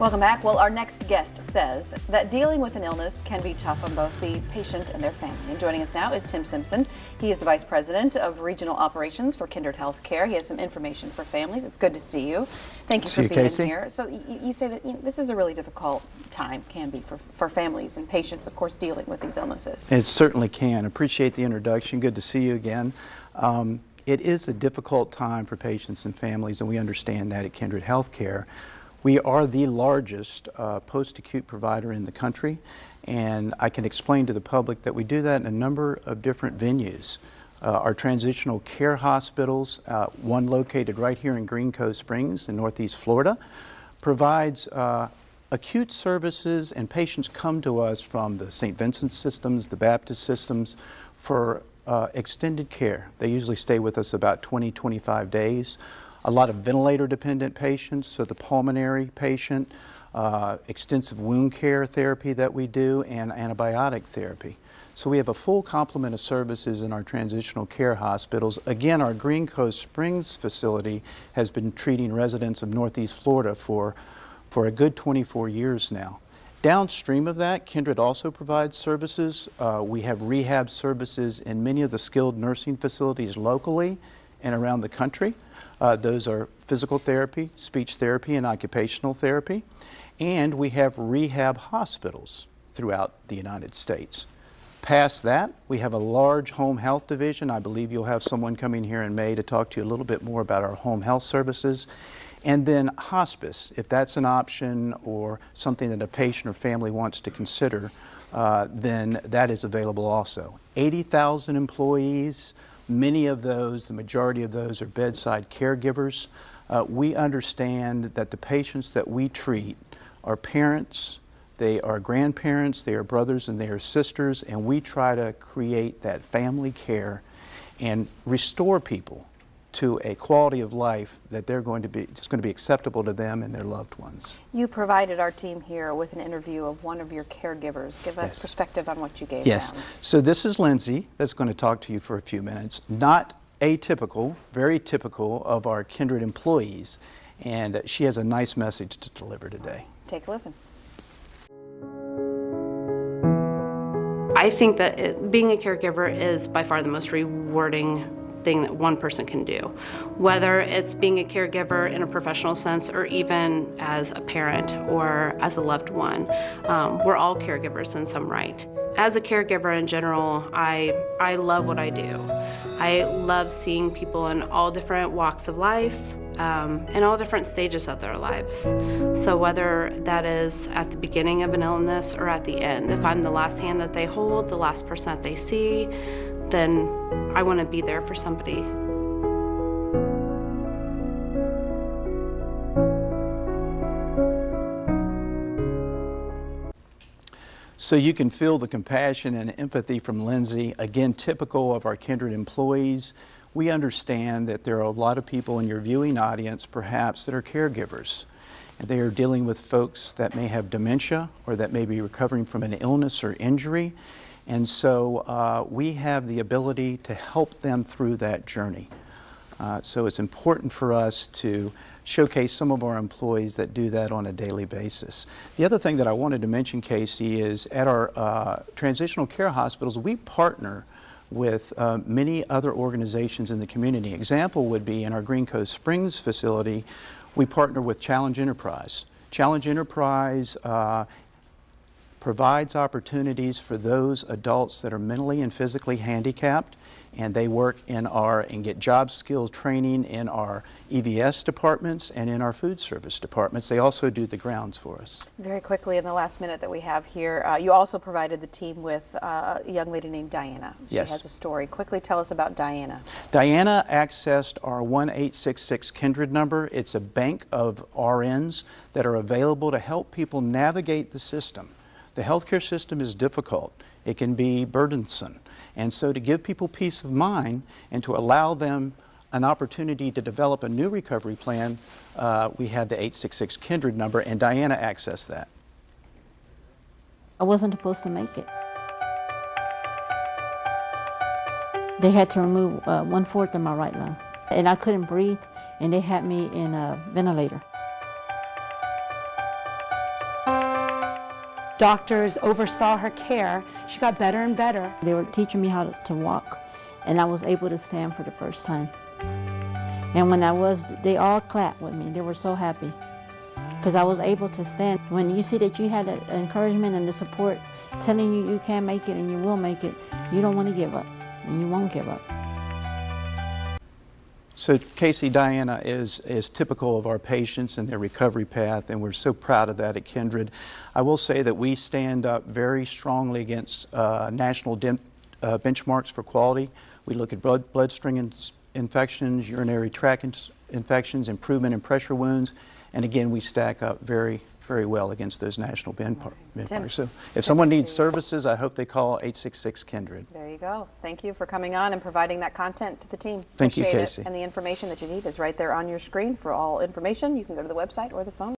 Welcome back. Well, our next guest says that dealing with an illness can be tough on both the patient and their family. And joining us now is Tim Simpson. He is the Vice President of Regional Operations for Kindred Healthcare. He has some information for families. It's good to see you. Thank you for being here. So you say that this is a really difficult time, can be, for families and patients, of course, dealing with these illnesses. It certainly can. Appreciate the introduction. Good to see you again. It is a difficult time for patients and families, and we understand that at Kindred Healthcare. We are the largest post-acute provider in the country, and I can explain to the public that we do that in a number of different venues. Our transitional care hospitals, one located right here in Green Cove Springs in Northeast Florida, provides acute services, and patients come to us from the St. Vincent systems, the Baptist systems, for extended care. They usually stay with us about 20-25 days. A lot of ventilator-dependent patients, so the pulmonary patient, extensive wound care therapy that we do, and antibiotic therapy. So we have a full complement of services in our transitional care hospitals. Again, our Green Cove Springs facility has been treating residents of Northeast Florida for a good 24 years now. Downstream of that, Kindred also provides services. We have rehab services in many of the skilled nursing facilities locally and around the country. Those are physical therapy, speech therapy, and occupational therapy. And we have rehab hospitals throughout the United States. Past that, we have a large home health division. I believe you'll have someone coming here in May to talk to you a little bit more about our home health services. And then hospice, if that's an option or something that a patient or family wants to consider, then that is available also. 80,000 employees. Many of those, the majority of those, are bedside caregivers. We understand that the patients that we treat are parents, they are grandparents, they are brothers, and they are sisters, and we try to create that family care and restore people to a quality of life that it's going to be acceptable to them and their loved ones. You provided our team here with an interview of one of your caregivers. Give us perspective on what you gave them. So this is Lindsay that's going to talk to you for a few minutes. Not atypical, very typical of our Kindred employees, and she has a nice message to deliver today. Take a listen. I think that being a caregiver is by far the most rewarding thing that one person can do. Whether it's being a caregiver in a professional sense or even as a parent or as a loved one, we're all caregivers in some right. As a caregiver in general, I love what I do. I love seeing people in all different walks of life, in all different stages of their lives. So whether that is at the beginning of an illness or at the end, if I'm the last hand that they hold, the last person that they see, then I want to be there for somebody. So you can feel the compassion and empathy from Lindsay, again, typical of our Kindred employees. We understand that there are a lot of people in your viewing audience, perhaps, that are caregivers. And they are dealing with folks that may have dementia or that may be recovering from an illness or injury. And so we have the ability to help them through that journey. So it's important for us to showcase some of our employees that do that on a daily basis. The other thing that I wanted to mention, Casey, is at our transitional care hospitals, we partner with many other organizations in the community. Example would be in our Green Cove Springs facility, we partner with Challenge Enterprise. Challenge Enterprise provides opportunities for those adults that are mentally and physically handicapped, and they work in and get job skills training in our EVS departments and in our food service departments. They also do the grounds for us. Very quickly, in the last minute that we have here, you also provided the team with a young lady named Diana. She has a story. Quickly tell us about Diana. Diana accessed our 1-866 Kindred number. It's a bank of RNs that are available to help people navigate the system. The healthcare system is difficult. It can be burdensome. And so to give people peace of mind and to allow them an opportunity to develop a new recovery plan, we had the 866 Kindred number, and Diana accessed that. I wasn't supposed to make it. They had to remove 1/4 of my right lung, and I couldn't breathe, and they had me in a ventilator. doctors oversaw her care, she got better and better. They were teaching me how to walk, and I was able to stand for the first time. And when I was, they all clapped with me. They were so happy because I was able to stand. When you see that you had the encouragement and the support telling you you can make it and you will make it, you don't want to give up, and you won't give up. So Casey, Diana is typical of our patients and their recovery path, and we're so proud of that at Kindred. I will say that we stand up very strongly against national benchmarks for quality. We look at bloodstream infections, urinary tract infections, improvement in pressure wounds, and again, we stack up very well against those national benchmarks. So if someone needs services, I hope they call 866-KINDRED. There you go. Thank you for coming on and providing that content to the team. Thank you, Appreciate Casey. it. And the information that you need is right there on your screen. For all information, you can go to the website or the phone.